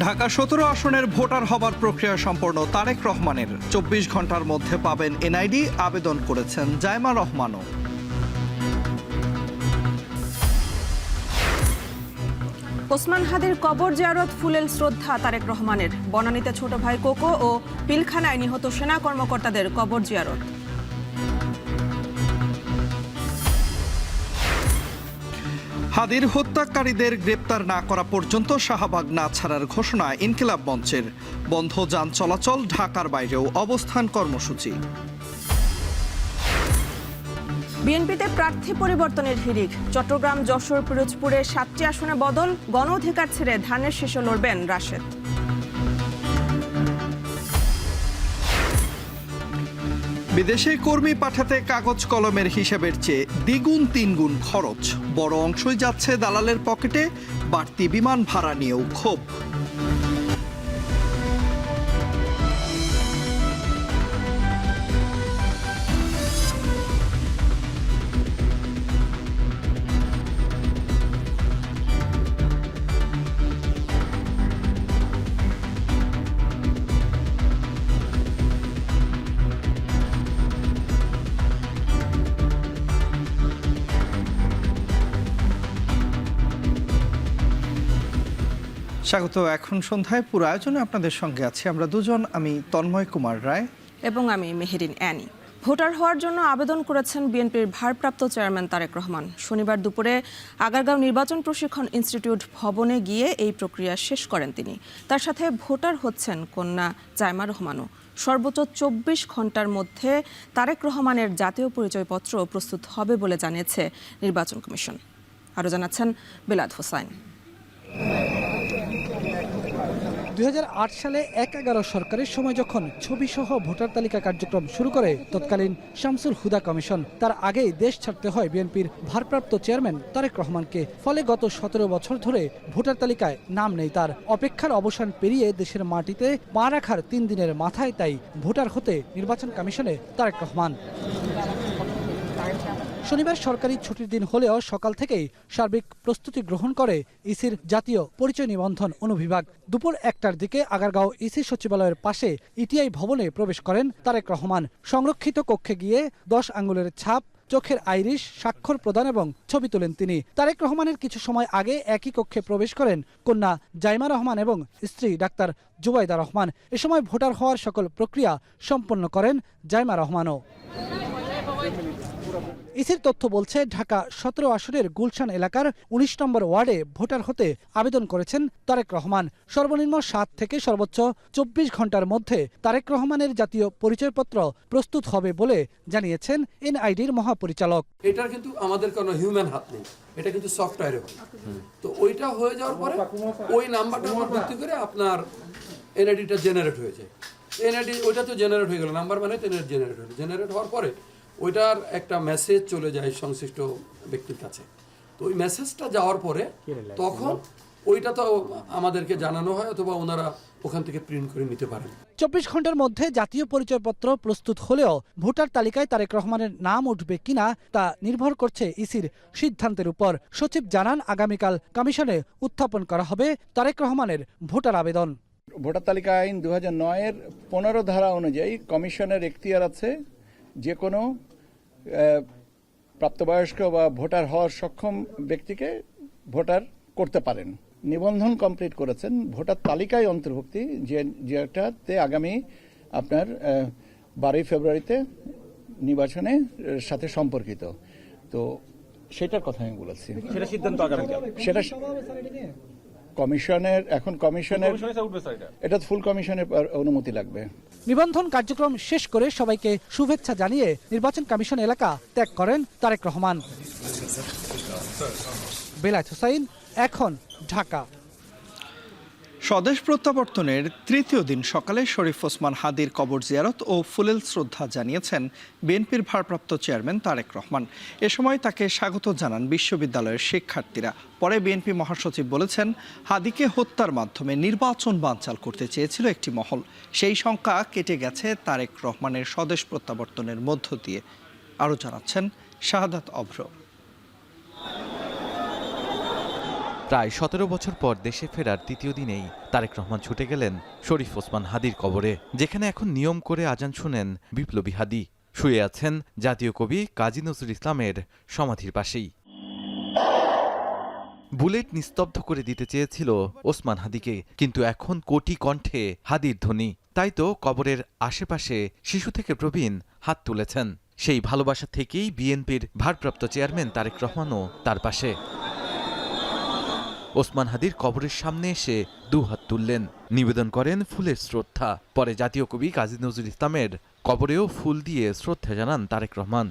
ঢাকা ১৭ আসনের ভোটার হবার প্রক্রিয়া সম্পন্ন তারেক রহমানের ২৪ ঘন্টার মধ্যে পাবেন এনআইডি, আবেদন করেছেন জাইমা রহমানও। ওসমান হাদির কবর জিয়ারত ফুলেল শ্রদ্ধা তারেক রহমানের। বনানীতে ছোট ভাই কোকো ও পিলখানায় নিহত সেনা কর্মকর্তাদের কবর জিয়ারত। হাদির হত্যাকারীদের গ্রেপ্তার না করা পর্যন্ত শাহবাগ না ছাড়ার ঘোষণা ইনকিলাব মঞ্চের। বন্ধ যান চলাচল, ঢাকার বাইরেও অবস্থান কর্মসূচি। বিএনপিতে প্রার্থী পরিবর্তনের হিড়িক। চট্টগ্রাম, যশোর, পিরোজপুরে ৭টি আসনে বদল। গণ অধিকার ছেড়ে ধানের শীষে লড়বেন রাশেদ। বিদেশে কর্মী পাঠাতে কাগজ কলমের হিসেবের চেয়ে দ্বিগুণ তিনগুণ খরচ। বড় অংশই যাচ্ছে দালালের পকেটে। বাড়তি বিমান ভাড়া নিয়েও ক্ষোভ। স্বাগত। এখন সন্ধ্যায় পুরো আয়োজনে আপনাদের সঙ্গে আছি আমরা দুজন, আমি তন্ময় কুমার রায় এবং আমি মেহেরিন অ্যানি। ভোটার হওয়ার জন্য আবেদন করেছেন বিএনপির ভারপ্রাপ্ত চেয়ারম্যান তারেক রহমান। শনিবার দুপুরে আগারগাঁও নির্বাচন প্রশিক্ষণ ইনস্টিটিউট ভবনে গিয়ে এই প্রক্রিয়া শেষ করেন তিনি। তার সাথে ভোটার হচ্ছেন কন্যা জাইমা রহমানও। সর্বোচ্চ ২৪ ঘন্টার মধ্যে তারেক রহমানের জাতীয় পরিচয়পত্র প্রস্তুত হবে বলে জানিয়েছে নির্বাচন কমিশন। আরও জানাচ্ছেন বেলাদ হোসাইন। ২০০৮ সালে ১/১১ সরকারের সময় যখন ছবিসহ ভোটার তালিকা কার্যক্রম শুরু করে তৎকালীন শামসুল হুদা কমিশন, তার আগেই দেশ ছাড়তে হয় বিএনপির ভারপ্রাপ্ত চেয়ারম্যান তারেক রহমানকে। ফলে গত ১৭ বছর ধরে ভোটার তালিকায় নাম নেই তার। অপেক্ষার অবসান পেরিয়ে দেশের মাটিতে পা রাখার ৩ দিনের মাথায় তাই ভোটার হতে নির্বাচন কমিশনে তারেক রহমান। শনিবার সরকারি ছুটির দিন হলেও সকাল থেকেই সার্বিক প্রস্তুতি গ্রহণ করে ইসির জাতীয় পরিচয় নিবন্ধন অনুবিভাগ। দুপুর ১টার দিকে আগারগাঁও ইসি সচিবালয়ের পাশে ইটিআই ভবনে প্রবেশ করেন তারেক রহমান। সংরক্ষিত কক্ষে গিয়ে ১০ আঙ্গুলের ছাপ, চোখের আইরিশ, স্বাক্ষর প্রদান এবং ছবি তোলেন তিনি। তারেক রহমানের কিছু সময় আগে একই কক্ষে প্রবেশ করেন কন্যা জাইমা রহমান এবং স্ত্রী ডাক্তার জুবাইদা রহমান। এ সময় ভোটার হওয়ার সকল প্রক্রিয়া সম্পন্ন করেন জাইমা রহমানও। ইসির তথ্য বলছে, ঢাকা ১৭ আসনের গুলশান এলাকার ১৯ নম্বর ওয়ার্ডে ভোটার হতে আবেদন করেছেন তারেক রহমান। সর্বনিম্ন ৭ থেকে সর্বোচ্চ ২৪ ঘন্টার মধ্যে তারেক রহমানের জাতীয় পরিচয়পত্র প্রস্তুত হবে বলে জানিয়েছেন এনআইডির মহাপরিচালক। এটার কিন্তু আমাদের কোনো হিউম্যান হাত নেই, এটা কিন্তু সফটওয়্যারে হয়। তো ওইটা হয়ে যাওয়ার পরে ওই নাম্বারটার উপর ভিত্তি করে আপনার এনআইডিটা জেনারেট হয়ে যায়। এনআইডি ওইটা তো জেনারেট হয়ে গেল, নাম্বার মানে তো এনআইডি জেনারেট হলো। জেনারেট হওয়ার পরে ওইটার একটা মেসেজ চলে যায় সংশ্লিষ্ট ব্যক্তির কাছে। তো ওই মেসেজটা যাওয়ার পরে তখন ওইটা তো আমাদেরকে জানানো হয়, অথবা ওনারা ওখান থেকে প্রিন্ট করে নিতে পারেন। ২৪ ঘন্টার মধ্যে জাতীয় পরিচয়পত্র প্রস্তুত হলেও ভোটার তালিকায় তারেক রহমানের নাম উঠবে কিনা তা নির্ভর করছে ইসির সিদ্ধান্তের উপর। সচিব জানান, আগামীকাল কমিশনে উত্থাপন করা হবে তারেক রহমানের ভোটার আবেদন। ভোটার তালিকা আইন ২০০৯-এর ১৫ ধারা অনুযায়ী কমিশনের এখতিয়ার আছে যে কোনো প্রাপ্তবয়স্ক বা ভোটার হওয়ার সক্ষম ব্যক্তিকে ভোটার করতে পারেন। নিবন্ধন কমপ্লিট করেছেন, ভোটার তালিকায় অন্তর্ভুক্তি যেটাতে আগামী আপনার ১২ ফেব্রুয়ারিতে নির্বাচনের সাথে সম্পর্কিত। তো সেটার কথা আমি বলেছি, সেটা সিদ্ধান্ত আগামীকাল। সেটা কমিশনের, এখন কমিশনের এটা ফুল কমিশনের অনুমতি লাগবে। নিবন্ধন কার্যক্রম শেষ করে সবাইকে শুভেচ্ছা জানিয়ে নির্বাচন কমিশন এলাকা ত্যাগ করেন তারেক রহমান। বেলায়েত হোসাইন, এখন, ঢাকা। স্বদেশ প্রত্যাবর্তনের তৃতীয় দিন সকালে শরীফ ওসমান হাদির কবর জিয়ারত ও ফুলেল শ্রদ্ধা জানিয়েছেন বিএনপির ভারপ্রাপ্ত চেয়ারম্যান তারেক রহমান। এ সময় তাকে স্বাগত জানান বিশ্ববিদ্যালয়ের শিক্ষার্থীরা। পরে বিএনপি মহাসচিব বলেছেন, হাদিকে হত্যার মাধ্যমে নির্বাচন বানচাল করতে চেয়েছিল একটি মহল। সেই শঙ্কা কেটে গেছে তারেক রহমানের স্বদেশ প্রত্যাবর্তনের মধ্য দিয়ে। আরও জানাচ্ছেন শাহাদাত অভ্র। প্রায় 17 বছর পর দেশে ফেরার তৃতীয় দিনেই তারেক রহমান ছুটে গেলেন শরীফ ওসমান হাদির কবরে, যেখানে এখন নিয়ম করে আজান শুনেন বিপ্লবী হাদি। শুয়ে আছেন জাতীয় কবি কাজী নজরুল ইসলামের সমাধির পাশেই। বুলেট নিস্তব্ধ করে দিতে চেয়েছিল ওসমান হাদিকে, কিন্তু এখন কোটি কণ্ঠে হাদির ধ্বনি। তাই তো কবরের আশেপাশে শিশু থেকে প্রবীণ হাত তুলেছেন। সেই ভালোবাসা থেকেই বিএনপির ভারপ্রাপ্ত চেয়ারম্যান তারেক রহমানও তার পাশে। ওসমান হাদির কবরের সামনে এসে দুহাত তুললেন, নিবেদন করেন ফুলের শ্রদ্ধা। পরে জাতীয় কবি কাজী নজরুল ইসলামের কবরেও ফুল দিয়ে শ্রদ্ধা জানান তারেক রহমান।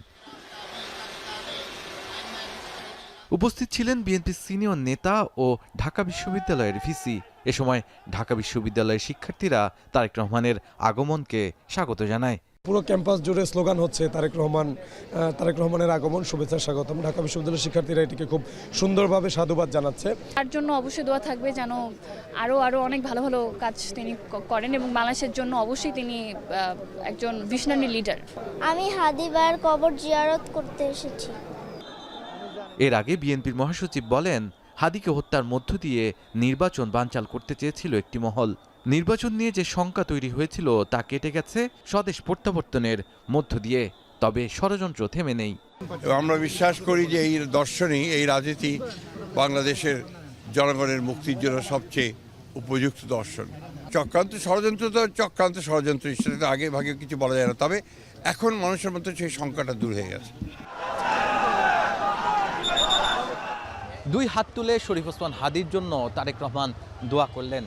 উপস্থিত ছিলেন বিএনপির সিনিয়র নেতা ও ঢাকা বিশ্ববিদ্যালয়ের ভিসি। এ সময় ঢাকা বিশ্ববিদ্যালয়ের শিক্ষার্থীরা তারেক রহমানের আগমনকে স্বাগত জানায়। পুরো ক্যাম্পাস জুড়ে স্লোগান হচ্ছে তারেক রহমানের আগমন, শুভেচ্ছা, স্বাগতম। ঢাকা বিশ্ববিদ্যালয়ের শিক্ষার্থীরা এটিকে খুব সুন্দরভাবে সাধুবাদ জানাচ্ছে। তার জন্য অবশ্যই দোয়া থাকবে যেন আরও অনেক ভালো ভালো কাজ তিনি করেন এবং বাংলাদেশের জন্য অবশ্যই তিনি একজন ভিশনারি লিডার। আমি হাদিবার কবর জিয়ারত করতে এসেছি। এর আগে বিএনপির মহাসচিব বলেন, হাদিকে হত্যার মধ্য দিয়ে নির্বাচন বানচাল করতে চেয়েছিল একটি মহল। নির্বাচন নিয়ে যে শঙ্কা তৈরি হয়েছিল তা কেটে গেছে স্বদেশ প্রত্যাবর্তনের মধ্য দিয়ে। তবে ষড়যন্ত্র থেমে নেই। আমরা বিশ্বাস করি যে এই দর্শনই, এই রাজনীতি বাংলাদেশের জনগণের মুক্তির জন্য সবচেয়ে উপযুক্ত দর্শন। চক্রান্ত ষড়যন্ত্র সেটা আগে ভাগে কিছু বলা যায় না, তবে এখন মানুষের মধ্যে সেই শঙ্কাটা দূর হয়ে গেছে। দুই হাত তুলে শরীফ ওসমান হাদির জন্য তারেক রহমান দোয়া করলেন।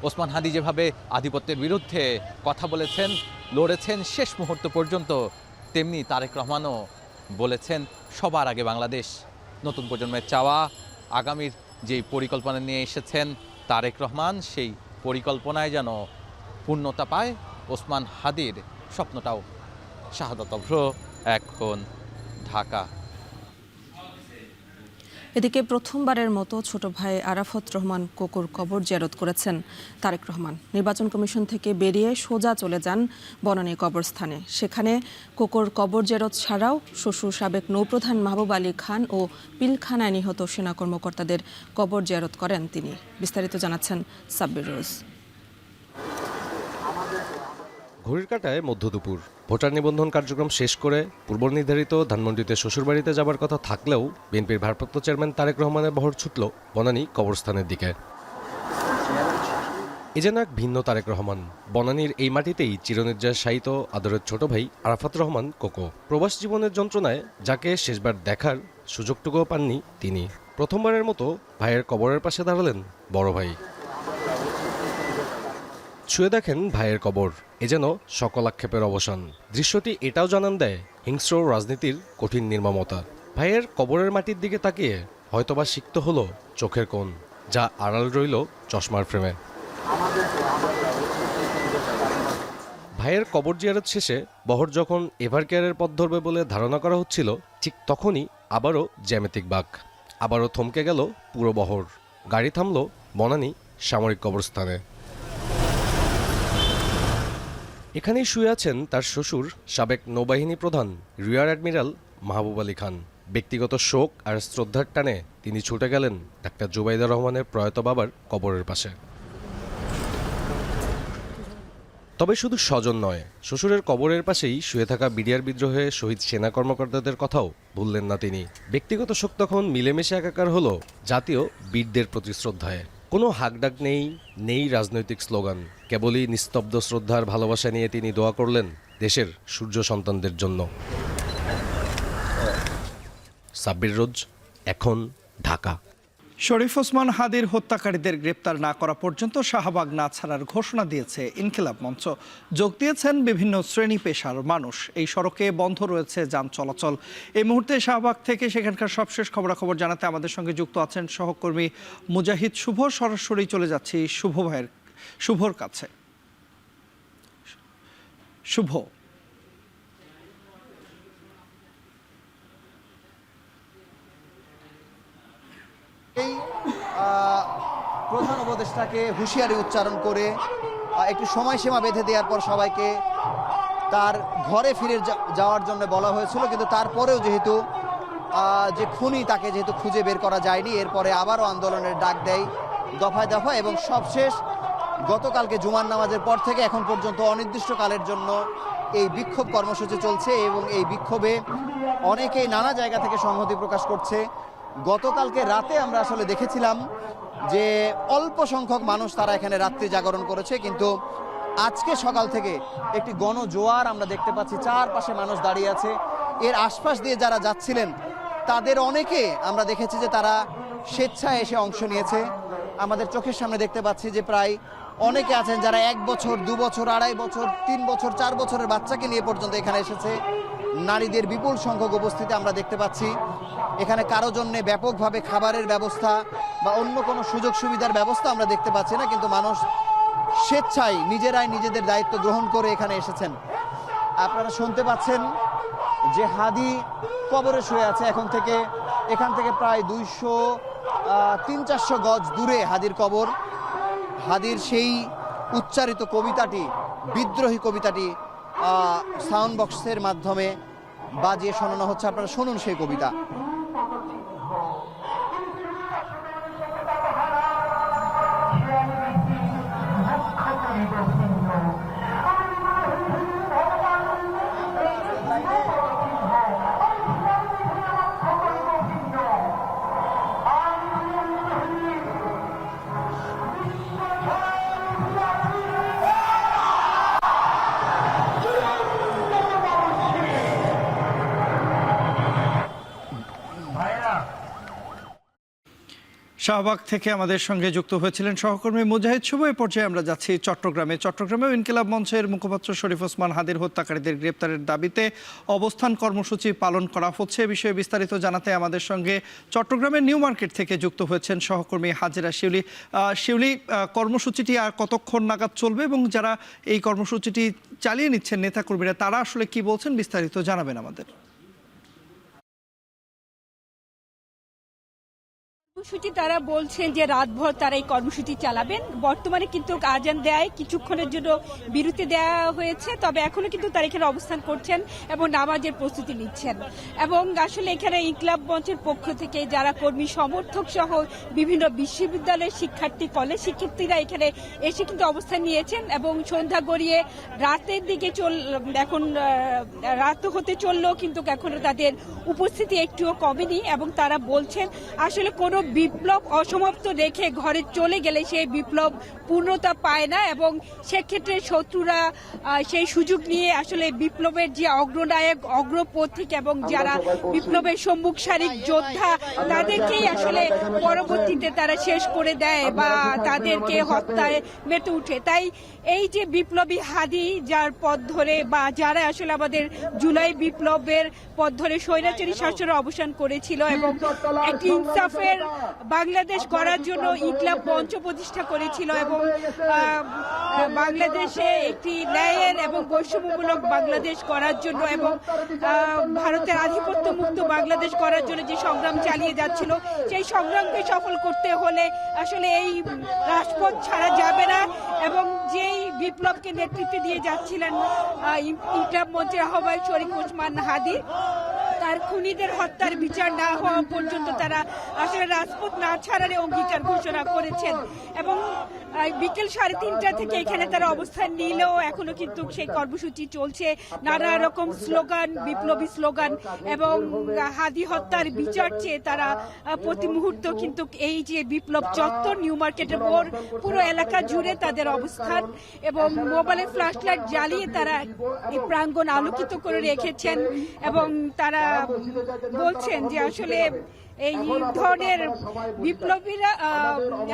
ওসমান হাদি যেভাবে আধিপত্যের বিরুদ্ধে কথা বলেছেন, লড়েছেন শেষ মুহূর্ত পর্যন্ত, তেমনি তারেক রহমানও বলেছেন সবার আগে বাংলাদেশ। নতুন প্রজন্মের চাওয়া, আগামীর যেই পরিকল্পনা নিয়ে এসেছেন তারেক রহমান, সেই পরিকল্পনায় যেন পূর্ণতা পায় ওসমান হাদির স্বপ্নটাও। শাহাদাত অভ্র, এখন, ঢাকা। এদিকে প্রথমবারের মতো ছোট ভাই আরাফাত রহমান কোকোর কবর জিয়ারত করেছেন তারেক রহমান। নির্বাচন কমিশন থেকে বেরিয়ে সোজা চলে যান বনানী কবরস্থানে। সেখানে কোকোর কবর জিয়ারত ছাড়াও শ্বশুর সাবেক নৌপ্রধান মাহবুব আলী খান ও পিলখানায় নিহত সেনা কর্মকর্তাদের কবর জিয়ারত করেন তিনি। বিস্তারিত জানাচ্ছেন সাব্বির রোজ। ঘড়ির কাঁটায় মধ্য দুপুর। ভোটার নিবন্ধন কার্যক্রম শেষ করে পূর্ব নির্ধারিত ধানমন্ডিতে শ্বশুরবাড়িতে যাবার কথা থাকলেও বিএনপির ভারপ্রাপ্ত চেয়ারম্যান তারেক রহমানের বহর ছুটল বনানী কবরস্থানের দিকে। এ যেন এক ভিন্ন তারেক রহমান। বনানীর এই মাটিতেই চিরনির্যাস শায়িত আদরের ছোট ভাই আরাফাত রহমান কোকো। প্রবাস জীবনের যন্ত্রণায় যাকে শেষবার দেখার সুযোগটুকুও পাননি তিনি। প্রথমবারের মতো ভাইয়ের কবরের পাশে দাঁড়ালেন বড় ভাই। ছুঁয়ে দেখেন ভাইয়ের কবর, এ যেন সকল আক্ষেপের অবসান। দৃশ্যটি এটাও জানান দেয় হিংস্র রাজনীতির কঠিন নির্মমতা। ভাইয়ের কবরের মাটির দিকে তাকিয়ে হয়তোবা সিক্ত হলো চোখের কোণ, যা আড়াল রইল চশমার ফ্রেমে। ভাইয়ের কবর জিয়ারত শেষে বহর যখন এভারকেয়ারের পথ ধরবে বলে ধারণা করা হচ্ছিল, ঠিক তখনই আবারও জ্যামিতিক বাঁক। আবারও থমকে গেল পুরো বহর। গাড়ি থামল বনানী সামরিক কবরস্থানে। এখানেই শুয়ে আছেন তার শ্বশুর সাবেক নৌবাহিনী প্রধান রিয়ার অ্যাডমিরাল মাহবুব আলী খান। ব্যক্তিগত শোক আর শ্রদ্ধার টানে তিনি ছুটে গেলেন ডাক্তার জুবাইদা রহমানের প্রয়াত বাবার কবরের পাশে। তবে শুধু স্বজন নয়, শ্বশুরের কবরের পাশেই শুয়ে থাকা বিডিআর বিদ্রোহে শহীদ সেনা কর্মকর্তাদের কথাও ভুললেন না তিনি। ব্যক্তিগত শোক তখন মিলেমিশে একাকার হলো জাতীয় বীরদের প্রতি শ্রদ্ধায়। কোনো হাকডাক নেই রাজনৈতিক স্লোগান, কেবলই নিস্তব্ধ শ্রদ্ধার ভালোবাসা নিয়ে তিনি দোয়া করলেন দেশের সূর্য সন্তানদের জন্য। সাব্বির রোজ, এখন, ঢাকা। শরীফ ওসমান হাদির হত্যাকারীদের গ্রেপ্তার না করা পর্যন্ত শাহবাগ না ছাড়ার ঘোষণা দিয়েছে ইনকিলাব মঞ্চ। যোগ দিয়েছেন বিভিন্ন শ্রেণী পেশার মানুষ। এই সড়কে বন্ধ রয়েছে যান চলাচল। এই মুহূর্তে শাহবাগ থেকে সেখানকার সবশেষ খবরাখবর জানাতে আমাদের সঙ্গে যুক্ত আছেন সহকর্মী মুজাহিদ শুভ। সরাসরি চলে যাচ্ছি শুভর কাছে। শুভ, এই প্রধান উপদেষ্টাকে হুঁশিয়ারি উচ্চারণ করে একটি সময়সীমা বেঁধে দেওয়ার পর সবাইকে তার ঘরে ফিরে যাওয়ার জন্য বলা হয়েছিল, কিন্তু তারপরেও যেহেতু যে খুনি তাকে যেহেতু খুঁজে বের করা যায়নি, এরপরে আবারও আন্দোলনের ডাক দেয় দফায় দফায়, এবং সবশেষ গতকালকে জুমার নামাজের পর থেকে এখন পর্যন্ত অনির্দিষ্টকালের জন্য এই বিক্ষোভ কর্মসূচি চলছে এবং এই বিক্ষোভে অনেকেই নানা জায়গা থেকে সংহতি প্রকাশ করছে। গতকালকে রাতে আমরা আসলে দেখেছিলাম যে অল্প সংখ্যক মানুষ তারা এখানে রাত্রি জাগরণ করেছে, কিন্তু আজকে সকাল থেকে একটি গণজোয়ার আমরা দেখতে পাচ্ছি, চারপাশে মানুষ দাঁড়িয়ে আছে। এর আশপাশ দিয়ে যারা যাচ্ছিলেন তাদের অনেকে আমরা দেখেছি যে তারা স্বেচ্ছায় এসে অংশ নিয়েছে। আমাদের চোখের সামনে দেখতে পাচ্ছি যে প্রায় অনেকে আছেন যারা 1 বছর, 2 বছর, 2.5 বছর, 3 বছর, 4 বছরের বাচ্চাকে নিয়ে পর্যন্ত এখানে এসেছে। নারীদের বিপুল সংখ্যক উপস্থিতি আমরা দেখতে পাচ্ছি। এখানে কারো জন্য ব্যাপকভাবে খাবারের ব্যবস্থা বা অন্য কোনো সুযোগ সুবিধার ব্যবস্থা আমরা দেখতে পাচ্ছি না, কিন্তু মানুষ স্বেচ্ছায় নিজেরাই নিজেদের দায়িত্ব গ্রহণ করে এখানে এসেছেন। আপনারা শুনতে পাচ্ছেন যে হাদি কবরে শুয়ে আছে। এখান থেকে প্রায় 200-300 গজ দূরে হাদির কবর। হাদির সেই উচ্চারিত কবিতাটি, বিদ্রোহী কবিতাটি সাউন্ড বক্সের মাধ্যমে বাজিয়ে শোনানো হচ্ছে। আপনারা শুনুন সেই কবিতা। শাহবাগ থেকে আমাদের সঙ্গে যুক্ত হয়েছিলেন সহকর্মী মুজাহিদ শুভ। এ পর্যায়ে আমরা যাচ্ছি চট্টগ্রামেও ইনকিলাব মঞ্চের মুখপাত্র শরীফ ওসমান হাদির হত্যাকারীদের গ্রেপ্তারের দাবিতে অবস্থান কর্মসূচি পালন করা হচ্ছে। এ বিষয়ে বিস্তারিত জানাতে আমাদের সঙ্গে চট্টগ্রামের নিউ মার্কেট থেকে যুক্ত হয়েছেন সহকর্মী হাজেরা শিউলি। কর্মসূচিটি আর কতক্ষণ নাগাদ চলবে এবং যারা এই কর্মসূচিটি চালিয়ে নিচ্ছেন নেতাকর্মীরা তারা আসলে কি বলছেন, বিস্তারিত জানাবেন আমাদের। কর্মসূচি তারা বলছেন যে রাতভর তারা এই কর্মসূচি চালাবেন। বর্তমানে কিন্তু আজান দেয় কিছুক্ষণের জন্য বিরতি দেওয়া হয়েছে, তবে এখনো কিন্তু তারা এখানে অবস্থান করছেন এবং নামাজের প্রস্তুতি নিচ্ছেন। এবং আসলে এখানে ইনকিলাব মঞ্চের পক্ষ থেকে যারা কর্মী সমর্থক সহ বিভিন্ন বিশ্ববিদ্যালয়ের শিক্ষার্থী, কলেজ শিক্ষার্থীরা এখানে এসে কিন্তু অবস্থান নিয়েছেন এবং সন্ধ্যা গড়িয়ে রাতের দিকে এখন রাত হতে চললেও কিন্তু এখনো তাদের উপস্থিতি একটুও কমেনি এবং তারা বলছেন আসলে কোনো বিপ্লব অসমাপ্ত রেখে ঘরে চলে গেলে সেই বিপ্লব পূর্ণতা পায় না এবং সেক্ষেত্রে শত্রুরা সেই সুযোগ নিয়ে আসলে বিপ্লবের যে অগ্রনায়ক, অগ্রপথিক এবং যারা বিপ্লবের সম্মুখ সারির যোদ্ধা তাদেরকেই আসলে পরবর্তীতে তারা শেষ করে দেয় বা তাদেরকে হত্যায় মেতে উঠে। তাই এই যে বিপ্লবী হাদি যার পথ ধরে বা যারা আসলে আমাদের জুলাই বিপ্লবের পথ ধরে স্বৈরাচারী শাসনের অবসান করেছিল এবং একটি ইনসাফের বাংলাদেশ গড়ার জন্য ইনকিলাব মঞ্চ প্রতিষ্ঠা করেছিল এবং বাংলাদেশে একটি ন্যায়ের এবং বৈষম্যমূলক বাংলাদেশ করার জন্য এবং ভারতের আধিপত্য মুক্ত বাংলাদেশ করার জন্য যে সংগ্রাম চালিয়ে যাচ্ছিল সেই সংগ্রামকে সফল করতে হলে আসলে এই রাজপথ ছাড়া যাবে না। এবং যেই বিপ্লবকে নেতৃত্ব দিয়ে যাচ্ছিলেন ইনকিলাব মঞ্চের আহ্বায়ক শরীফ ওসমান হাদি, তার খুনিদের হত্যার বিচার না হওয়া পর্যন্ত তারা আসলে রাজপথ না ছাড়ার অঙ্গীকার ঘোষণা করেছেন এবং বিকেল 3:30 থেকে এখানে তারা অবস্থান নিলেও এখনো কিন্তু সেই কর্মসূচি চলছে। নানা রকম স্লোগান, বিপ্লবী স্লোগান এবং হাদি হত্যার বিচার চেয়ে তারা প্রতি মুহূর্ত কিন্তু এই যে বিপ্লব চত্বর, নিউ মার্কেটের মোড়, পুরো এলাকা জুড়ে তাদের অবস্থান এবং মোবাইলে ফ্ল্যাশ লাইট জ্বালিয়ে তারা এই প্রাঙ্গণ আলোকিত করে রেখেছেন এবং তারা বলছেন যে আসলে এই ধরনের বিপ্লবীরা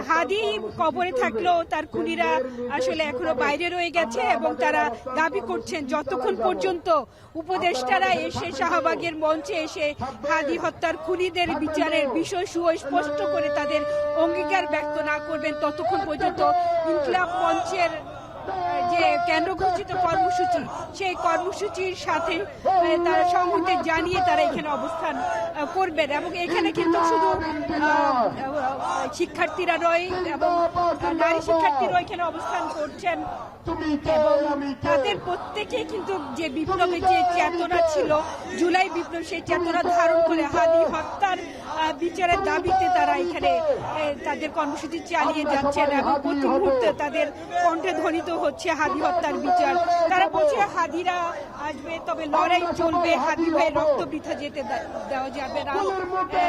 হাদি কবরে থাকলেও তার খুনিরা আসলে এখনো বাইরে রয়ে গেছে এবং তারা দাবি করছেন যতক্ষণ পর্যন্ত উপদেষ্টারা এসে শাহবাগের মঞ্চে এসে হাদি হত্যার খুনিদের বিচারের বিষয় সুস্পষ্ট করে তাদের অঙ্গীকার ব্যক্ত না করবেন ততক্ষণ পর্যন্ত ইনকিলাব মঞ্চের যে কেন্দ্র ঘোষিত কর্মসূচি, সেই কর্মসূচির সাথে তারা সংহতি জানিয়ে তারা এখানে অবস্থান করবেন। এবং এখানে কিন্তু শুধু শিক্ষার্থীরা নয় এবং নারী শিক্ষার্থীরাও এখানে অবস্থান করছেন এবং তাদের প্রত্যেকেই কিন্তু যে বিপ্লবের যে চেতনা ছিল, জুলাই বিপ্লব, সেই চেতনা ধারণ করে হাদি হত্যার বিচারের দাবিতে তারা এখানে তাদের কর্মসূচি চালিয়ে যাচ্ছেন এবং প্রতি মুহূর্তে তাদের কণ্ঠে ধ্বনিত হচ্ছে হাদি হত্যার বিচার। তারা বলছে হাদিরা আসবে, তবে লড়াই চলবে, হাদি ভাই রক্ত বৃথা যেতে দেওয়া যাবে না।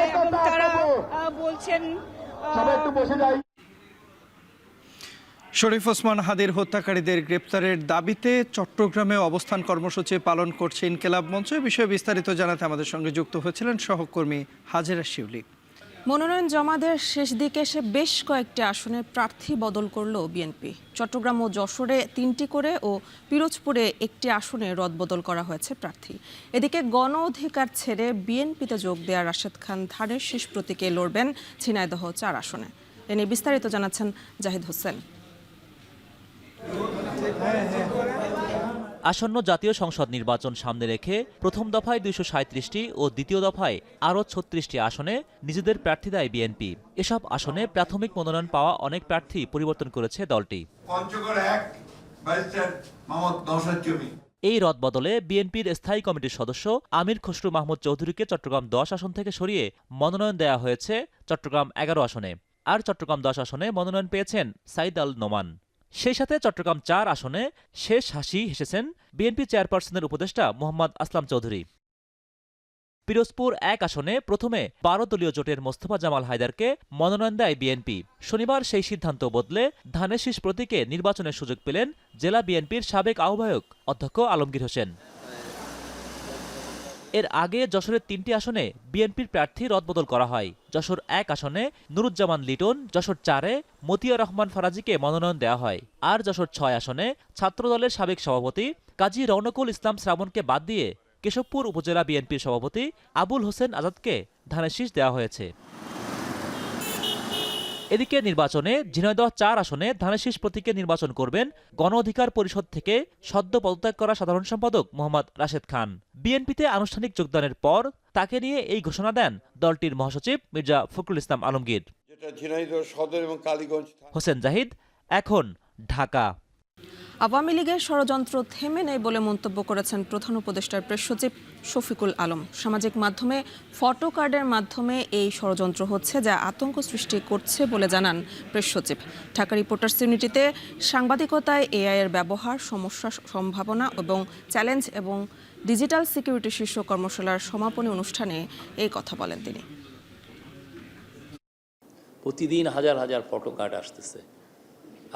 এবং তারা বলছেন শরীফ ওসমান হাদির হত্যাকারীদের গ্রেপ্তারের দাবিতে চট্টগ্রামে অবস্থান কর্মসূচি পালন করছে ইনকিলাব মঞ্চ। এ বিষয়ে বিস্তারিত জানাতে আমাদের সঙ্গে যুক্ত হয়েছিলেন সহকর্মী হাজেরা শিউলি। মনোনয়ন জমাদের শেষ দিকে এসে বেশ কয়েকটি আসনে প্রার্থী বদল করল বিএনপি। চট্টগ্রাম ও যশোরে 3টি করে ও পিরোজপুরে 1টি আসনে রদবদল করা হয়েছে প্রার্থী। এদিকে গণ অধিকার ছেড়ে বিএনপিতে যোগ দেওয়া রাশেদ খান ধানের শীষ প্রতীকে লড়বেন ঝিনাইদহ 4 আসনে। এ নিয়ে বিস্তারিত জানাচ্ছেন জাহিদ হোসেন। আসন্ন জাতীয় সংসদ নির্বাচন সামনে রেখে প্রথম দফায় 237টি ও দ্বিতীয় দফায় আরও 36টি আসনে নিজেদের প্রার্থী দেয় বিএনপি। এসব আসনে প্রাথমিক মনোনয়ন পাওয়া অনেক প্রার্থী পরিবর্তন করেছে দলটি। এই রদবদলে বিএনপির স্থায়ী কমিটির সদস্য আমির খসরু মাহমুদ চৌধুরীকে চট্টগ্রাম 10 আসন থেকে সরিয়ে মনোনয়ন দেওয়া হয়েছে চট্টগ্রাম 11 আসনে। আর চট্টগ্রাম 10 আসনে মনোনয়ন পেয়েছেন সাইদ আল নোমান। সেই সাথে চট্টগ্রাম 4 আসনে শেষ হাসি হেসেছেন বিএনপি চেয়ারপারসনের উপদেষ্টা মোহাম্মদ আসলাম চৌধুরী। পিরোজপুর 1 আসনে প্রথমে 12 দলীয় জোটের মোস্তফা জামাল হায়দারকে মনোনয়ন দেয় বিএনপি। শনিবার সেই সিদ্ধান্ত বদলে ধানের শীষ প্রতীকে নির্বাচনের সুযোগ পেলেন জেলা বিএনপির সাবেক আহ্বায়ক অধ্যক্ষ আলমগীর হোসেন। এর আগে যশোরের 3টি আসনে বিএনপির প্রার্থী রদবদল করা হয়। যশোর 1 আসনে নুরুজ্জামান লিটন, যশোর 4-এ মতিয়ার রহমান ফারাজিকে মনোনয়ন দেওয়া হয়। আর যশোর 6 আসনে ছাত্রদলের সাবেক সভাপতি কাজী রৌনকুল ইসলাম শ্রাবণকে বাদ দিয়ে কেশবপুর উপজেলা বিএনপির সভাপতি আবুল হোসেন আজাদকে ধানের শীষ দেওয়া হয়েছে। এদিকে নির্বাচনে ঝিনাইদহ 4 আসনে ধানের শীষ প্রতীকে নির্বাচন করবেন গণ অধিকার পরিষদ থেকে সদ্য পদত্যাগ করা সাধারণ সম্পাদক মোহাম্মদ রাশেদ খান। বিএনপিতে আনুষ্ঠানিক যোগদানের পর তাকে নিয়ে এই ঘোষণা দেন দলটির মহাসচিব মির্জা ফখরুল ইসলাম আলমগীর। হোসেন জাহিদ, এখন, ঢাকা। আওয়ামী লীগের ষড়যন্ত্র থেমে নেই বলে মন্তব্য করেছেন প্রধান উপদেষ্টার প্রেস সচিব শফিকুল আলম। সামাজিক মাধ্যমে ফটো কার্ডের মাধ্যমে এই ষড়যন্ত্র হচ্ছে, যা আতঙ্ক সৃষ্টি করছে বলে জানান প্রেস সচিব। ঢাকা রিপোর্টার্স ইউনিটিতে সাংবাদিকতায় এআই এর ব্যবহার, সমস্যা, সম্ভাবনা এবং চ্যালেঞ্জ এবং ডিজিটাল সিকিউরিটি শীর্ষ কর্মশালার সমাপনী অনুষ্ঠানে এই কথা বলেন তিনি। প্রতিদিন হাজার হাজার ফটো কার্ড আসতেছে,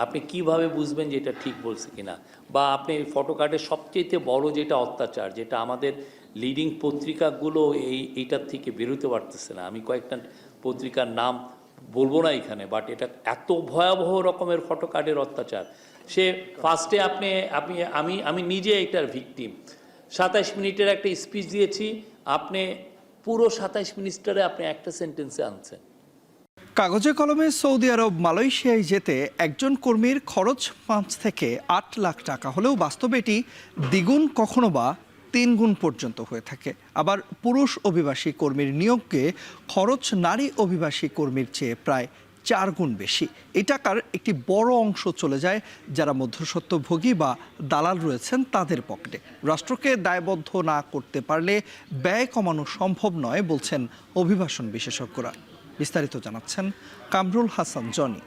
আপনি কিভাবে বুঝবেন যে এটা ঠিক বলছে কিনা? বা আপনি ফটো কার্ডের সবচেয়ে বড় যেটা অত্যাচার, যেটা আমাদের লিডিং পত্রিকাগুলো এইটার থেকে বেরোতে পারতেছে না। আমি কয়েকটা পত্রিকার নাম বলবো না এখানে, বাট এটা এত ভয়াবহ রকমের ফটো কার্ডের অত্যাচার। সে ফার্স্টে আমি নিজে এটার ভিকটিম। 27 মিনিটের একটা স্পিচ দিয়েছি, আপনি পুরো 27 মিনিটে আপনি একটা সেন্টেন্সে আনছেন। কাগজে কলমে সৌদি আরব, মালয়েশিয়ায় যেতে একজন কর্মীর খরচ 5 থেকে 8 লাখ টাকা হলেও বাস্তবে এটি দ্বিগুণ, কখনো বা 3 গুণ পর্যন্ত হয়ে থাকে। আবার পুরুষ অভিবাসী কর্মীর নিয়োগকে খরচ নারী অভিবাসী কর্মীর চেয়ে প্রায় 4 গুণ বেশি। এই টাকার একটি বড় অংশ চলে যায় যারা মধ্যস্বত্বভোগী বা দালাল রয়েছেন তাদের পকেটে। রাষ্ট্রকে দায়বদ্ধ না করতে পারলে ব্যয় কমানো সম্ভব নয় বলছেন অভিবাসন বিশেষজ্ঞরা। বিস্তারিত জানাচ্ছেন কামরুল হাসান জনি।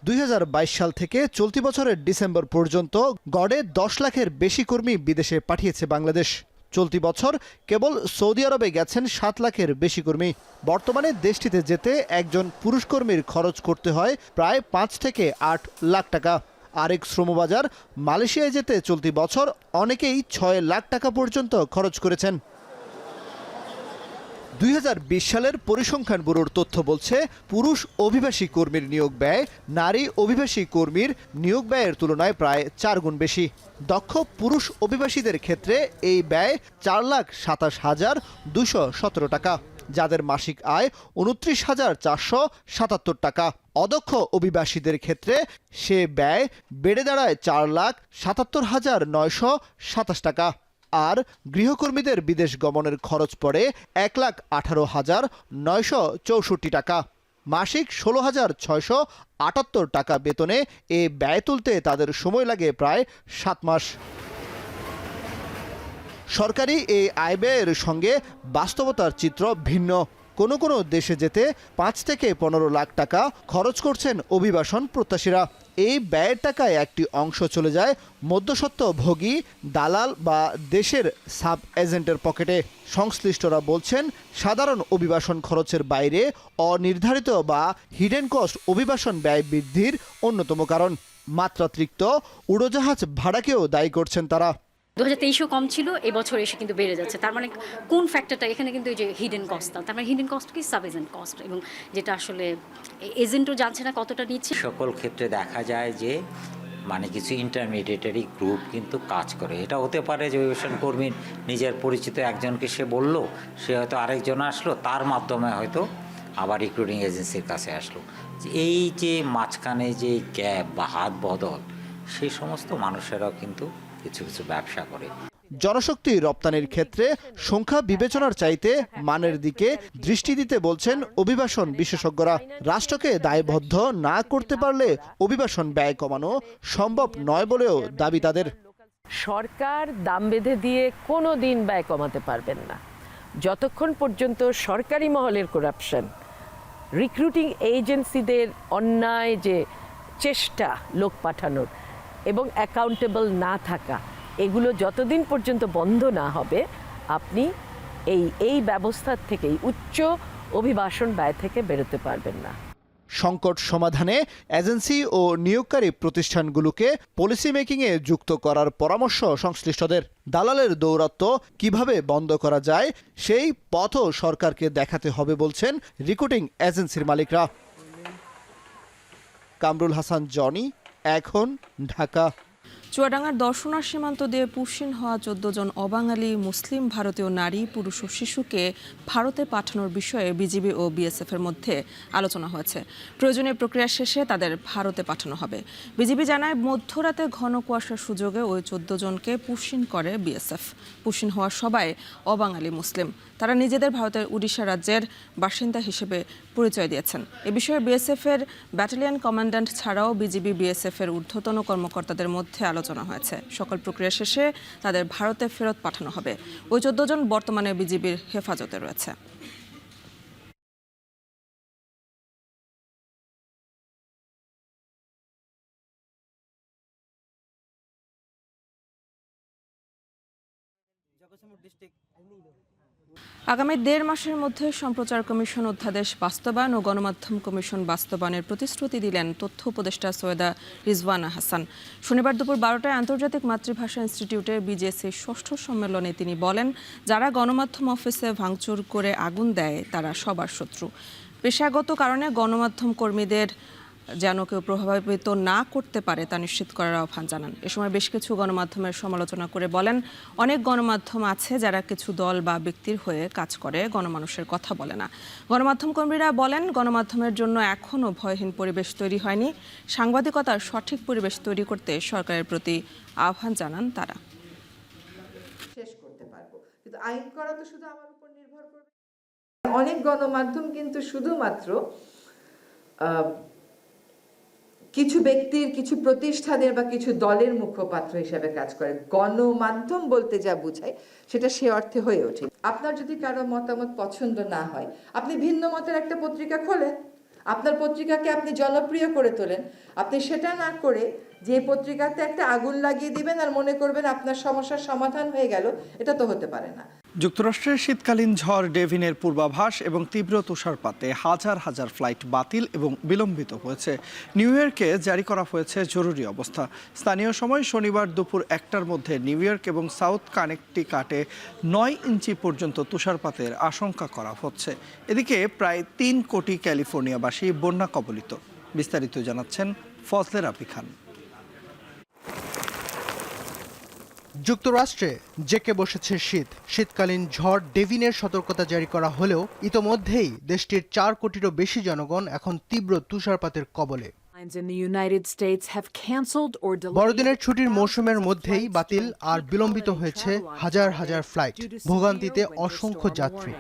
2022 সাল থেকে চলতি বছরের ডিসেম্বর পর্যন্ত গড়ে 10 লাখের বেশি কর্মী বিদেশে পাঠিয়েছে বাংলাদেশ। চলতি বছর কেবল সৌদি আরবে গেছেন 7 লাখের বেশি কর্মী। বর্তমানে দেশটিতে যেতে একজন পুরুষ কর্মীর খরচ করতে হয় প্রায় 5 থেকে 8 লাখ টাকা। আরেক শ্রমবাজার মালয়েশিয়ায় যেতে চলতি বছর অনেকেই 6 লাখ টাকা পর্যন্ত খরচ করেছেন। 2020 সালের পরিসংখ্যান ব্যুরোর তথ্য বলছে, পুরুষ অভিবাসী কর্মীর নিয়োগ ব্যয় নারী অভিবাসী কর্মীর নিয়োগ ব্যয়ের তুলনায় প্রায় 4 গুণ বেশি। দক্ষ পুরুষ অভিবাসীদের ক্ষেত্রে এই ব্যয় 4,27,217 টাকা। যাদের মাসিক আয় 29,477 টাকা। অদক্ষ অভিবাসীদের ক্ষেত্রে সে ব্যয় বেড়ে দাঁড়ায় 4,77,927 টাকা। আর গৃহকর্মীদের বিদেশ গমনের খরচ পড়ে 1,18,964 টাকা। মাসিক 16,678 টাকা বেতনে এ ব্যয় তুলতে তাদের সময় লাগে প্রায় 7 মাস। সরকারি এই আয় ব্যয়ের সঙ্গে বাস্তবতার চিত্র ভিন্ন। কোনো কোনো দেশে যেতে 5 থেকে 15 লাখ টাকা খরচ করছেন অভিবাসন প্রত্যাশীরা। এই ব্যয়ের টাকায় একটি অংশ চলে যায় মধ্যস্বত্বভোগী দালাল বা দেশের সাব এজেন্টের পকেটে। সংশ্লিষ্টরা বলছেন, সাধারণ অভিবাসন খরচের বাইরে অনির্ধারিত বা হিডেন কস্ট অভিবাসন ব্যয় বৃদ্ধির অন্যতম কারণ। মাত্রাতিরিক্ত উড়োজাহাজ ভাড়াকেও দায়ী করছেন তারা। 2023-ও কম ছিল, এবছর এসে কিন্তু বেড়ে যাচ্ছে। তার মানে কোন ফ্যাক্টরটা এখানে কিন্তু এই যে হিডেন কস্টটা, তার মানে হিডেন কস্ট কি সাব এজেন্ট কস্ট, এবং যেটা আসলে এজেন্টও জানছে না কতটা নিচ্ছে। সকল ক্ষেত্রে দেখা যায় যে মানে কিছু ইন্টারমিডিয়েটারি গ্রুপ কিন্তু কাজ করে। এটা হতে পারে যে অভিবাসন কর্মী নিজের পরিচিত একজনকে সে বলল, সে হয়তো আরেকজন আসলো, তার মাধ্যমে হয়তো আবার রিক্রুটিং এজেন্সির কাছে আসলো। এই যে মাঝখানে যে গ্যাপ বা হাত বদল, সেই সমস্ত মানুষেরাও কিন্তু কিছু কিছু ব্যবসা করে। জনশক্তি রপ্তানির ক্ষেত্রে সংখ্যা বিবেচনার চাইতে মানের দিকে দৃষ্টি দিতে বলছেন অভিবাসন বিশেষজ্ঞরা। রাষ্ট্রকে দায়বদ্ধ না করতে পারলে অভিবাসন ব্যয় কমানো সম্ভব নয় বলেও দাবি তাদের। সরকার দাম বেঁধে দিয়ে কোনো দিন ব্যয় কমাতে পারবেন না যতক্ষণ পর্যন্ত সরকারি মহলের করাপশন, রিক্রুটিং এজেন্সিদের অন্যায় যে চেষ্টা লোক পাঠানোর এবং অ্যাকাউন্টেবল না থাকা, এগুলো যতদিন পর্যন্ত বন্ধ না হবে আপনি এই ব্যবস্থার থেকেই উচ্চ অভিবাসন ব্যয় থেকে বেরোতে পারবেন না। সংকট সমাধানে এজেন্সি ও নিয়োগকারী প্রতিষ্ঠানগুলোকে পলিসি মেকিংয়ে যুক্ত করার পরামর্শ সংশ্লিষ্টদের। দালালের দৌরাত্ম্য কিভাবে বন্ধ করা যায় সেই পথও সরকারকে দেখাতে হবে বলছেন রিক্রুটিং এজেন্সির মালিকরা। কামরুল হাসান, জনি, এখন, ঢাকা। চুয়াডাঙ্গার দর্শনা সীমান্ত দিয়ে পুশিন হওয়া 14 জন অবাঙালি মুসলিম ভারতীয় নারী, পুরুষ ও শিশুকে ভারতে পাঠানোর বিষয়ে বিজিবি ও বিএসএফের মধ্যে আলোচনা হয়েছে। প্রয়োজনীয় প্রক্রিয়া শেষে তাদের ভারতে পাঠানো হবে। বিজিবি জানায়, মধ্যরাতে ঘন কুয়াশার সুযোগে ওই 14 জনকে পুশিন করে বিএসএফ। পুশিন হওয়া সবাই অবাঙালি মুসলিম। তারা নিজেদের ভারতের উড়িষ্যা রাজ্যের বাসিন্দা হিসেবে পরিচয় দিয়েছেন। এ বিষয়ে বিএসএফের ব্যাটালিয়ন কমান্ড্যান্ট ছাড়াও বিজিবি বিএসএফের ঊর্ধ্বতন কর্মকর্তাদের মধ্যে আলোচনা হয়েছে। সকল প্রক্রিয়া শেষে তাদের ভারতে ফেরত পাঠানো হবে। ওই 14 জন বর্তমানে বিজিবির হেফাজতে রয়েছে। আগামী 1.5 মাসের মধ্যে সম্প্রচার কমিশন অধ্যাদেশ বাস্তবায়ন ও গণমাধ্যম কমিশন বাস্তবায়নের প্রতিশ্রুতি দিলেন তথ্য উপদেষ্টা সৈয়দা রিজওয়ানা হাসান। শনিবার দুপুর 12টায় আন্তর্জাতিক মাতৃভাষা ইনস্টিটিউটে বিজেএসির 6ষ্ঠ সম্মেলনে তিনি বলেন, যারা গণমাধ্যম অফিসে ভাঙচুর করে আগুন দেয় তারা সবার শত্রু। পেশাগত কারণে গণমাধ্যম কর্মীদের যেন কেউ প্রভাবিত না করতে পারে তা নিশ্চিত করার আহ্বান জানান। এ সময় বেশ কিছু গণমাধ্যমের সমালোচনা করে বলেন, অনেক গণমাধ্যম আছে যারা কিছু দল বা ব্যক্তির হয়ে কাজ করে, গণমানুষের কথা বলে না। গণমাধ্যম কর্মীরা বলেন, গণমাধ্যমের জন্য এখনও ভয়হীন পরিবেশ তৈরি হয়নি। সাংবাদিকতার সঠিক পরিবেশ তৈরি করতে সরকারের প্রতি আহ্বান জানান তারা। শেষ করতে পারবো, কিন্তু আইন করা তো শুধু আমার উপর নির্ভর করবে। অনেক গণমাধ্যম কিন্তু শুধুমাত্র কিছু ব্যক্তির, কিছু প্রতিষ্ঠানের বা কিছু দলের মুখপাত্র হিসেবে কাজ করে। গণমাধ্যম বলতে যা বোঝায় সেটা সে অর্থে হয়ে ওঠে। আপনার যদি কারো মতামত পছন্দ না হয়, আপনি ভিন্ন মতের একটা পত্রিকা খোলেন, আপনার পত্রিকাকে আপনি জনপ্রিয় করে তোলেন। আপনি সেটা না করে যে পত্রিকাতে একটা আগুন লাগিয়ে দিবেন আর মনে করবেন আপনার সমস্যার সমাধান হয়ে গেল, এটা তো হতে পারে না। যুক্তরাষ্ট্রের শীতকালীন ঝড় ডেভিনের পূর্বাভাস এবং তীব্র তুষারপাতে হাজার হাজার ফ্লাইট বাতিল এবং বিলম্বিত হয়েছে। নিউ ইয়র্কে জারি করা হয়েছে জরুরি অবস্থা। স্থানীয় সময় শনিবার দুপুর 1টার মধ্যে নিউ ইয়র্ক এবং সাউথ কানেকটিকাটে 9 ইঞ্চি পর্যন্ত তুষারপাতের আশঙ্কা করা হচ্ছে। এদিকে প্রায় 3 কোটি ক্যালিফোর্নিয়াবাসী বন্যা কবলিত। বিস্তারিত জানাচ্ছেন ফজলে রাব্বি খান। যুক্তরাষ্ট্রে জেঁকে বসেছে শীতকালীন ঝড় ডেভিনের সতর্কতা জারি করা হলেও ইতোমধ্যেই দেশটির 4 কোটিরও বেশি জনগণ এখন তীব্র তুষারপাতের কবলে। বড়দিনের ছুটির মৌসুমের মধ্যেই বাতিল আর বিলম্বিত হয়েছে হাজার হাজার ফ্লাইট, ভোগান্তিতে অসংখ্য যাত্রী।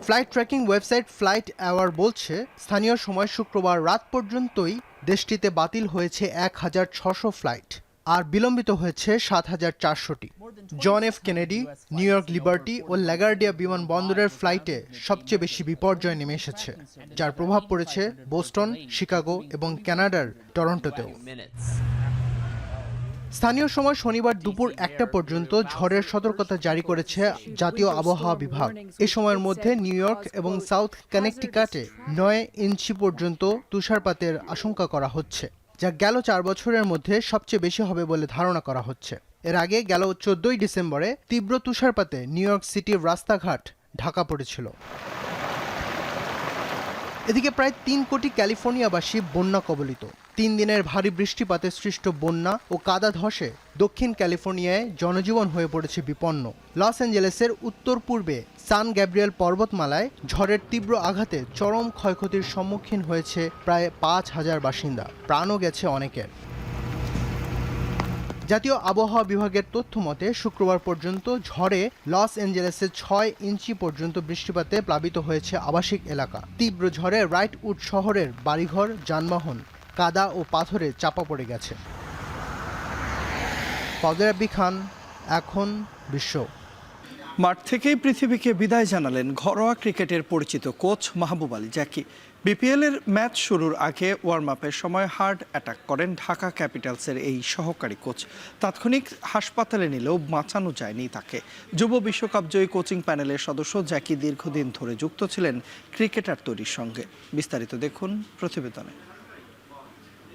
Flight tracking website flight aware বলছে, স্থানীয় সময় শুক্রবার রাত পর্যন্তই দেশটিতে বাতিল হয়েছে 1600 ফ্লাইট আর বিলম্বিত হয়েছে 7400টি। John F Kennedy, New York Liberty ও ল্যাগার্ডিয়া বিমানবন্দরের ফ্লাইটে সবচেয়ে বেশি বিপর্যয় নেমে এসেছে, যার প্রভাব পড়েছে বোস্টন, শিকাগো এবং কানাডার টরন্টোতেও। স্থানীয় সময় শনিবার দুপুর 1টা পর্যন্ত ঝড়ের সতর্কতা জারি করেছে জাতীয় আবহাওয়া বিভাগ। এ সময়ের মধ্যে নিউ ইয়র্ক এবং সাউথ কানেকটিকাটে 9 ইঞ্চি পর্যন্ত তুষারপাতের আশঙ্কা করা হচ্ছে, যা গেল 4 বছরের মধ্যে সবচেয়ে বেশি হবে বলে ধারণা করা হচ্ছে। এর আগে গেল 14 ডিসেম্বরে তীব্র তুষারপাতে নিউ ইয়র্ক সিটির রাস্তাঘাট ঢাকা পড়েছিল। এদিকে প্রায় 3 কোটি ক্যালিফোর্নিয়াবাসী বন্যা কবলিত। 3 দিনের ভারী বৃষ্টিপাতে সৃষ্ট বন্যা ও কাদা ধসে দক্ষিণ ক্যালিফোর্নিয়ায় জনজীবন হয়ে পড়েছে বিপন্ন। লস অ্যাঞ্জেলেসের উত্তর পূর্বে সান গ্যাব্রিয়েল পর্বতমালায় ঝড়ের তীব্র আঘাতে চরম ক্ষয়ক্ষতির সম্মুখীন হয়েছে প্রায় 5000 বাসিন্দা, প্রাণও গেছে অনেকের। জাতীয় আবহাওয়া বিভাগের তথ্য মতে শুক্রবার পর্যন্ত ঝড়ে লস অ্যাঞ্জেলেসে 6 ইঞ্চি পর্যন্ত বৃষ্টিপাতে প্লাবিত হয়েছে আবাসিক এলাকা। তীব্র ঝড়ে রাইটউড শহরের বাড়িঘর, যানবাহন কাদা ও পাথরে চাপা পড়ে গেছে। ফজর আব্দি খান, এখন বিশ্ব। মাঠ থেকেই পৃথিবীকে বিদায় জানালেন ঘরোয়া ক্রিকেটের পরিচিত কোচ মাহবুব আলী জাকি। বিপিএলের ম্যাচ শুরুর আগে ওয়ার্ম আপের সময় হার্ট অ্যাটাক করেন ঢাকা ক্যাপিটালসের এই সহকারী কোচ। তাৎক্ষণিক হাসপাতালে নিলেও বাঁচানো যায়নি তাকে। যুব বিশ্বকাপ জয়ী কোচিং প্যানেলের সদস্য জাকি দীর্ঘদিন ধরে যুক্ত ছিলেন ক্রিকেটার তৈরির সঙ্গে। বিস্তারিত দেখুন প্রতিবেদনে।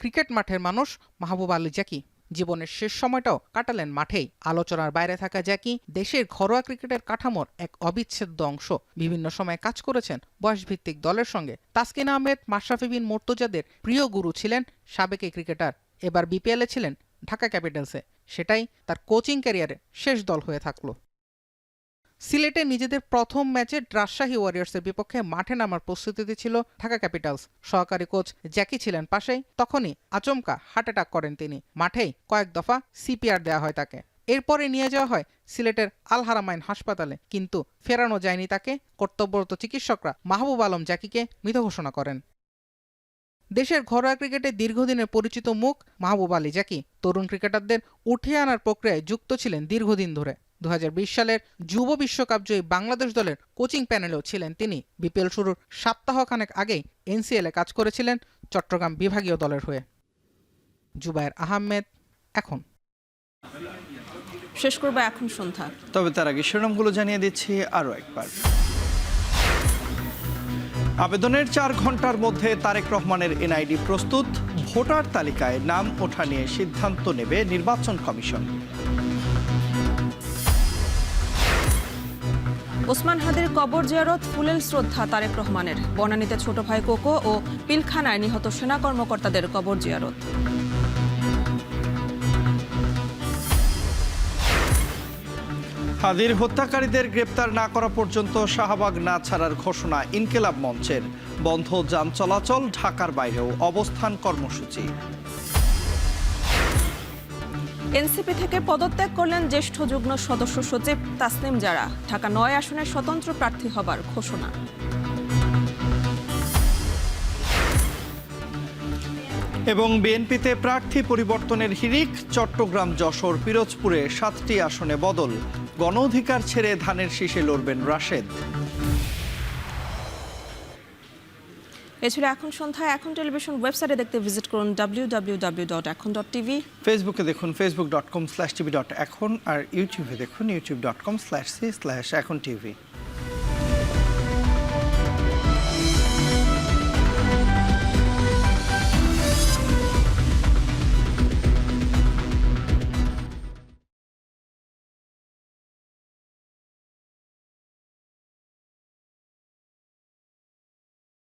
ক্রিকেট মাঠের মানুষ মাহবুব আলী জাকি জীবনের শেষ সময়টাও কাটালেন মাঠেই। আলোচনার বাইরে থাকা জাকি দেশের ঘরোয়া ক্রিকেটের কাঠামোর এক অবিচ্ছেদ্য অংশ। বিভিন্ন সময় কাজ করেছেন বয়সভিত্তিক দলের সঙ্গে। তাসকিন আহমেদ, মাশরাফি বিন মুর্তজাদের প্রিয় গুরু ছিলেন সাবেক এই ক্রিকেটার। এবার বিপিএলে ছিলেন ঢাকা ক্যাপিটালসে, সেটাই তার কোচিং ক্যারিয়ারের শেষ দল হয়ে থাকলো। সিলেটে নিজেদের প্রথম ম্যাচে রাজশাহী ওয়ারিয়র্সের বিপক্ষে মাঠে নামার প্রস্তুতিতে ছিল ঢাকা ক্যাপিটালস। সহকারী কোচ জ্যাকি ছিলেন পাশেই। তখনই আচমকা হার্ট অ্যাটাক করেন তিনি। মাঠেই কয়েক দফা সিপিআর দেওয়া হয় তাকে। এরপরে নিয়ে যাওয়া হয় সিলেটের আল হারামাইন হাসপাতালে, কিন্তু ফেরানো যায়নি তাকে। কর্তব্যরত চিকিৎসকরা মাহবুব আলম জাকিকে মৃত ঘোষণা করেন। দেশের ঘরোয়া ক্রিকেটে দীর্ঘদিনের পরিচিত মুখ মাহবুব আলী জাকি তরুণ ক্রিকেটারদের উঠিয়ে আনার প্রক্রিয়ায় যুক্ত ছিলেন দীর্ঘদিন ধরে। 2020 সালের যুব বিশ্বকাপ জয়ী বাংলাদেশ দলের কোচিং প্যানেলেও ছিলেন তিনি। বিপিএল শুরুর সপ্তাহখানেক আগেই এনসিএলে কাজ করেছিলেন চট্টগ্রাম বিভাগীয় দলের হয়ে। জুবায়ের আহমেদ, এখন। শেষ করবো এখন সন্ধ্যা। তবে তার আগে শিরোনামগুলো জানিয়ে দিচ্ছি আরও একবার। আবেদনের 4 ঘন্টার মধ্যে তারেক রহমানের এনআইডি প্রস্তুত। ভোটার তালিকায় নাম ওঠা নিয়ে সিদ্ধান্ত নেবে নির্বাচন কমিশন। ওসমান হাদির কবর জিয়ারত, ফুলেল শ্রদ্ধা তারেক রহমানের। বনানীতে ছোট ভাই কোকো ও পিলখানায় নিহত সেনা কর্মকর্তাদের কবর জিয়ারত। হাদির হত্যাকারীদের গ্রেপ্তার না করা পর্যন্ত শাহবাগ না ছাড়ার ঘোষণা ইনকিলাব মঞ্চের। বন্ধ যান চলাচল, ঢাকার বাইরেও অবস্থান কর্মসূচি। এনসিপি থেকে পদত্যাগ করলেন জ্যেষ্ঠ যুগ্ম সদস্য সচিব তাসনিম জারা। ঢাকা 9 আসনের স্বতন্ত্র প্রার্থী হবার ঘোষণা। এবং বিএনপিতে প্রার্থী পরিবর্তনের হিড়িক। চট্টগ্রাম, যশোর, পিরোজপুরে 7টি আসনে বদল। গণ অধিকার ছেড়ে ধানের শীষে লড়বেন রাশেদ। এছাড়া এখন সন্ধ্যায় এখন টেলিভিশন ওয়েবসাইটে দেখতে ভিজিট করুন www.ekon.tv। ফেসবুকে দেখুন facebook.com/tv.ekon আর ইউটিউবে দেখুন youtube.com/c/ekontv।